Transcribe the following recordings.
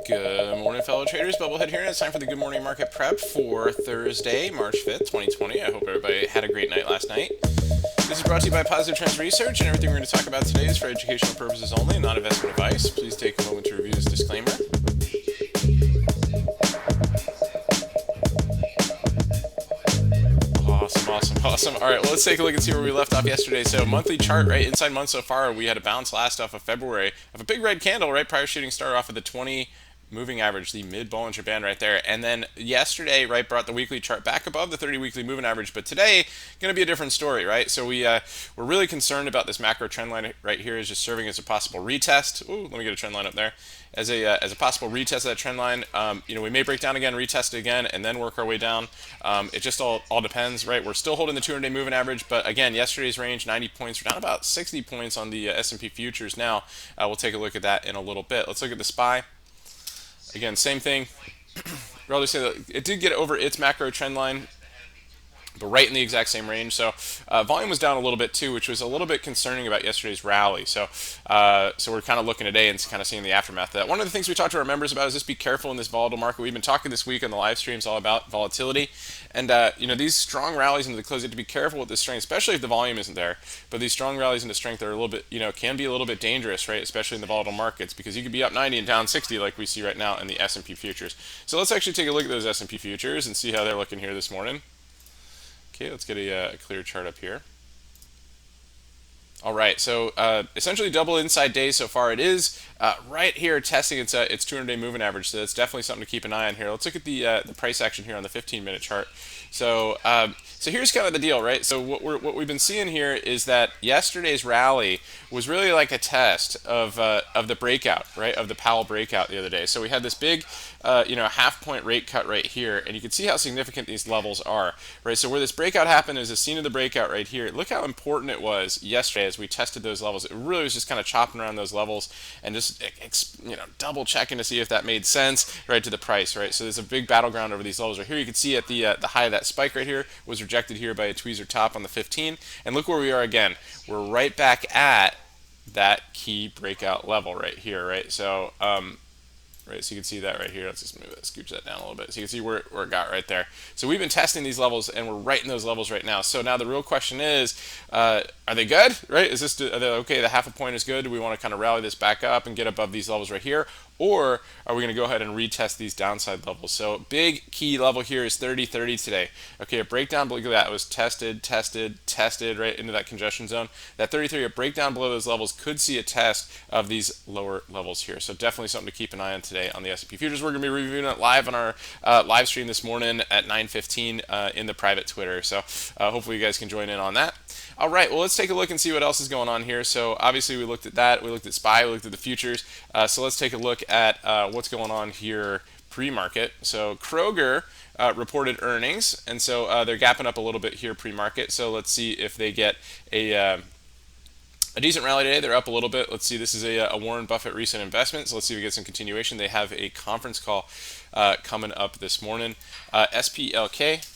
Good morning, fellow traders. Bubblehead here, and it's time for the Good Morning Market Prep for Thursday, March 5th, 2020. I hope everybody had a great night last night. This is brought to you by Positive Trends Research, and everything we're going to talk about today is for educational purposes only, not investment advice. Please take a moment to review this disclaimer. Awesome. All right, well, let's take a look and see where we left off yesterday. So monthly chart, right, inside month so far, we had a bounce last off of February of a big red candle, right, prior shooting star off of the 20 moving average, the mid Bollinger Band right there. And then yesterday, right, brought the weekly chart back above the 30 weekly moving average. But today, going to be a different story, right? So we're really concerned about this macro trend line right here is just serving as a possible retest. Ooh, let me get a trend line up there. As a possible retest of that trend line, we may break down again, retest it again, and then work our way down. It just all depends, right? We're still holding the 200-day moving average, but again, yesterday's range, 90 points. We're down about 60 points on the S&P futures now. We'll take a look at that in a little bit. Let's look at the SPY. Again, same thing. Rather say that it did get over its macro trend line, but right in the exact same range. So volume was down a little bit too, which was a little bit concerning about yesterday's rally. So we're kind of looking today and kind of seeing the aftermath of that. One of the things we talked to our members about is just be careful in this volatile market. We've been talking this week on the live streams all about volatility. And these strong rallies into the close, you have to be careful with the strength, especially if the volume isn't there. But these strong rallies into strength are a little bit, can be a little bit dangerous, right? Especially in the volatile markets, because you could be up 90 and down 60 like we see right now in the S&P futures. So let's actually take a look at those S&P futures and see how they're looking here this morning. Okay, let's get a clear chart up here. All right, so essentially double inside days so far. It is right here testing its 200-day moving average, so that's definitely something to keep an eye on here. Let's look at the price action here on the 15-minute chart. So here's kind of the deal, right? So what we've been seeing here is that yesterday's rally was really like a test of the breakout, right? Of the Powell breakout the other day. So we had this big, half-point rate cut right here, and you can see how significant these levels are, right? So where this breakout happened is the scene of the breakout right here. Look how important it was yesterday as we tested those levels. It really was just kind of chopping around those levels and just double checking to see if that made sense, right, to the price, right? So there's a big battleground over these levels right here. You can see at the high of that spike right here was rejected here by a tweezer top on the 15, and look where we are again. We're right back at that key breakout level right here, right? So right, so you can see that right here. Let's just move that, scooch that down a little bit. So you can see where it got right there. So we've been testing these levels, and we're right in those levels right now. So now the real question is, are they good, right? Are they okay, the half a point is good? Do we want to kind of rally this back up and get above these levels right here? Or are we going to go ahead and retest these downside levels? So big key level here is 30.30 today. Okay, a breakdown, look at that. It was tested right into that congestion zone. That 33, a breakdown below those levels could see a test of these lower levels here. So definitely something to keep an eye on today on the S&P futures. We're going to be reviewing it live on our live stream this morning at 9:15 in the private Twitter. So hopefully you guys can join in on that. All right, well, let's take a look and see what else is going on here. So obviously we looked at that. We looked at SPY. We looked at the futures. So let's take a look at what's going on here pre-market. So Kroger reported earnings, and so they're gapping up a little bit here pre-market. So let's see if they get a decent rally today. They're up a little bit. Let's see. This is a Warren Buffett recent investment. So let's see if we get some continuation. They have a conference call coming up this morning. SPLK.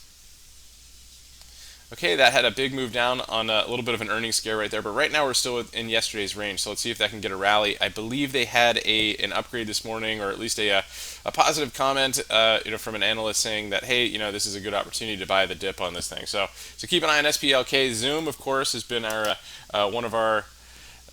Okay, that had a big move down on a little bit of an earnings scare right there, but right now we're still in yesterday's range, so let's see if that can get a rally. I believe they had an upgrade this morning, or at least a positive comment from an analyst saying that, hey, this is a good opportunity to buy the dip on this thing. So keep an eye on SPLK. Zoom, of course, has been our one of our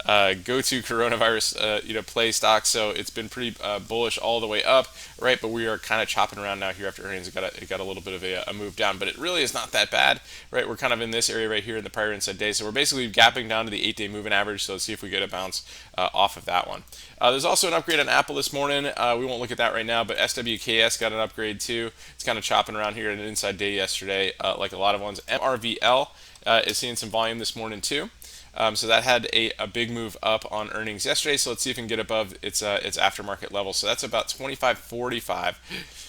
go-to coronavirus play stocks, so it's been pretty bullish all the way up, right? But we are kind of chopping around now here after earnings. It got a little bit of a move down, but it really is not that bad, right? We're kind of in this area right here in the prior inside day, so we're basically gapping down to the 8-day moving average. So let's see if we get a bounce off of that one. There's also an upgrade on Apple this morning. We won't look at that right now, but SWKS got an upgrade too. It's kind of chopping around here in an inside day yesterday, like a lot of ones. MRVL is seeing some volume this morning too. So that had a big move up on earnings yesterday. So let's see if we can get above its aftermarket level. So that's about 25.45.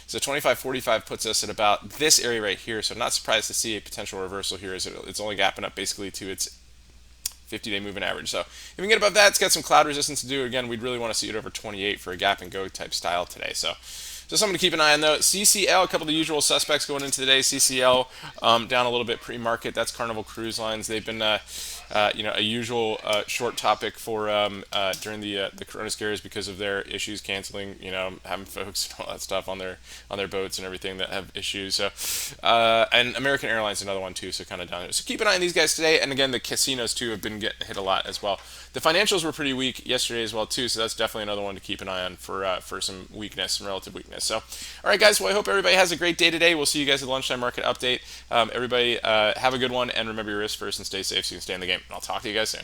So 25.45 puts us at about this area right here. So I'm not surprised to see a potential reversal here, as it's only gapping up basically to its 50-day moving average. So if we can get above that, it's got some cloud resistance to do. Again, we'd really want to see it over 28 for a gap and go type style today. So something to keep an eye on, though. CCL, a couple of the usual suspects going into today. CCL down a little bit pre-market. That's Carnival Cruise Lines. They've been a usual short topic for during the Corona scares because of their issues canceling, having folks and all that stuff on their boats and everything that have issues. So, and American Airlines another one too. So kind of down there. So keep an eye on these guys today. And again, the casinos too have been getting hit a lot as well. The financials were pretty weak yesterday as well too. So that's definitely another one to keep an eye on for some weakness, some relative weakness. So, all right, guys. Well, I hope everybody has a great day today. We'll see you guys at the lunchtime market update. Everybody, have a good one, and remember your risk first and stay safe so you can stay in the game. And I'll talk to you guys soon.